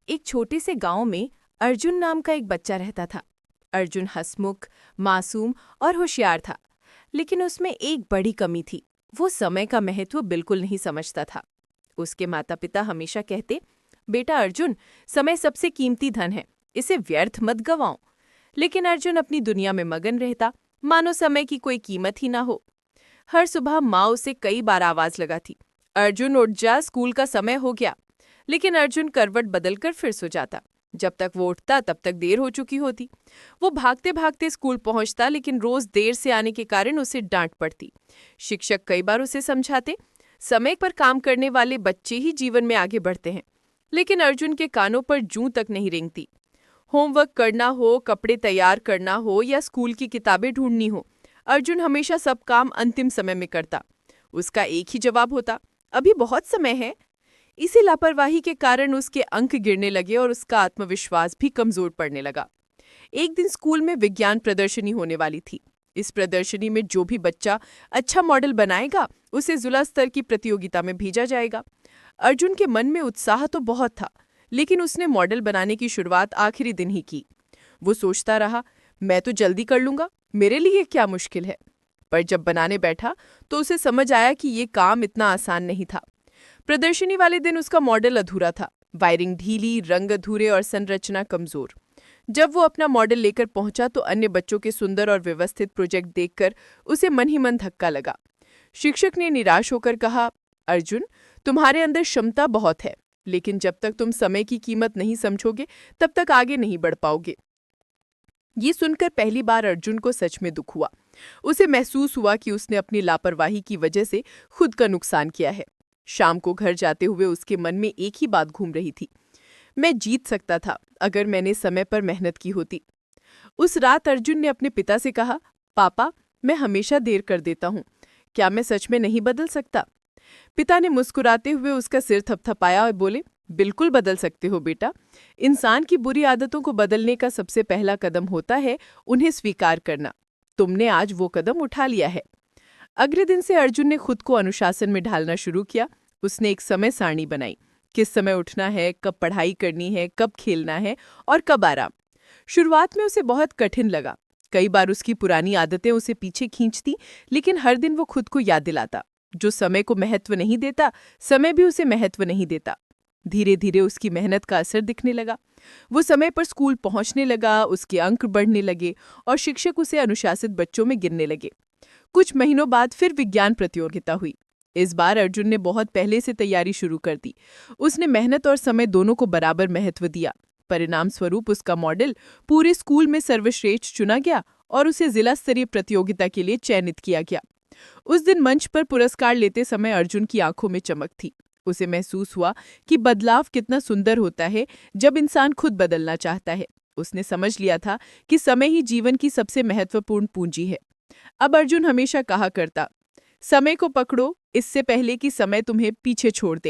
एक छोटे से गांव में अर्जुन नाम का एक बच्चा रहता था। अर्जुन हंसमुख, मासूम और होशियार था, लेकिन उसमें एक बड़ी कमी थी। वो समय का महत्व बिल्कुल नहीं समझता था। उसके माता पिता हमेशा कहते, बेटा अर्जुन, समय सबसे कीमती धन है, इसे व्यर्थ मत गंवाओ। लेकिन अर्जुन अपनी दुनिया में मगन रहता, मानो समय की कोई कीमत ही ना हो। हर सुबह माँ उसे कई बार आवाज लगाती, अर्जुन उठ जा, स्कूल का समय हो गया। लेकिन अर्जुन करवट बदलकर फिर सो जाता। जब तक वो उठता तब तक देर हो चुकी होती। वो भागते भागते स्कूल पहुंचता, लेकिन रोज देर से आने के कारण उसे डांट पड़ती। शिक्षक कई बार उसे समझाते, समय पर काम करने वाले बच्चे ही जीवन में आगे बढ़ते हैं। लेकिन अर्जुन के कानों पर जूं तक नहीं रेंगती। होमवर्क करना हो, कपड़े तैयार करना हो या स्कूल की किताबें ढूंढनी हो, अर्जुन हमेशा सब काम अंतिम समय में करता। उसका एक ही जवाब होता, अभी बहुत समय है। इसी लापरवाही के कारण उसके अंक गिरने लगे और उसका आत्मविश्वास भी कमजोर पड़ने लगा। एक दिन स्कूल में विज्ञान प्रदर्शनी होने वाली थी। इस प्रदर्शनी में जो भी बच्चा अच्छा मॉडल बनाएगा, उसे जिला स्तर की प्रतियोगिता में भेजा जाएगा। अर्जुन के मन में उत्साह तो बहुत था, लेकिन उसने मॉडल बनाने की शुरुआत आखिरी दिन ही की। वो सोचता रहा, मैं तो जल्दी कर लूंगा, मेरे लिए क्या मुश्किल है। पर जब बनाने बैठा तो उसे समझ आया कि ये काम इतना आसान नहीं था। प्रदर्शनी वाले दिन उसका मॉडल अधूरा था, वायरिंग ढीली, रंग अधूरे और संरचना कमजोर। जब वो अपना मॉडल लेकर पहुंचा तो अन्य बच्चों के सुंदर और व्यवस्थित प्रोजेक्ट देखकर उसे मन ही मन धक्का लगा। शिक्षक ने निराश होकर कहा, अर्जुन, तुम्हारे अंदर क्षमता बहुत है, लेकिन जब तक तुम समय की कीमत नहीं समझोगे तब तक आगे नहीं बढ़ पाओगे। ये सुनकर पहली बार अर्जुन को सच में दुख हुआ। उसे महसूस हुआ कि उसने अपनी लापरवाही की वजह से खुद का नुकसान किया है। शाम को घर जाते हुए उसके मन में एक ही बात घूम रही थी, मैं जीत सकता था अगर मैंने समय पर मेहनत की होती। उस रात अर्जुन ने अपने पिता से कहा, पापा, मैं हमेशा देर कर देता हूँ, क्या मैं सच में नहीं बदल सकता? पिता ने मुस्कुराते हुए उसका सिर थपथपाया और बोले, बिल्कुल बदल सकते हो बेटा। इंसान की बुरी आदतों को बदलने का सबसे पहला कदम होता है उन्हें स्वीकार करना। तुमने आज वो कदम उठा लिया है। अगले दिन से अर्जुन ने खुद को अनुशासन में ढालना शुरू किया। उसने एक समय सारणी बनाई, किस समय उठना है, कब पढ़ाई करनी है, कब खेलना है और कब आराम। शुरुआत में उसे बहुत कठिन लगा। कई बार उसकी पुरानी आदतें उसे पीछे खींचती, लेकिन हर दिन वो खुद को याद दिलाता, जो समय को महत्व नहीं देता, समय भी उसे महत्व नहीं देता। धीरे धीरे उसकी मेहनत का असर दिखने लगा। वो समय पर स्कूल पहुंचने लगा, उसके अंक बढ़ने लगे और शिक्षक उसे अनुशासित बच्चों में गिनने लगे। कुछ महीनों बाद फिर विज्ञान प्रतियोगिता हुई। इस बार अर्जुन ने बहुत पहले से तैयारी शुरू कर दी। उसने मेहनत और समय दोनों को बराबर महत्व दिया। परिणाम स्वरूप उसका मॉडल पूरे स्कूल में सर्वश्रेष्ठ चुना गया और उसे जिला स्तरीय प्रतियोगिता के लिए चयनित किया गया। उस दिन मंच पर पुरस्कार लेते समय अर्जुन की आंखों में चमक थी। उसे महसूस हुआ कि बदलाव कितना सुंदर होता है जब इंसान खुद बदलना चाहता है। उसने समझ लिया था कि समय ही जीवन की सबसे महत्वपूर्ण पूंजी है। अब अर्जुन हमेशा कहा करता, समय को पकड़ो इससे पहले कि समय तुम्हें पीछे छोड़ दे।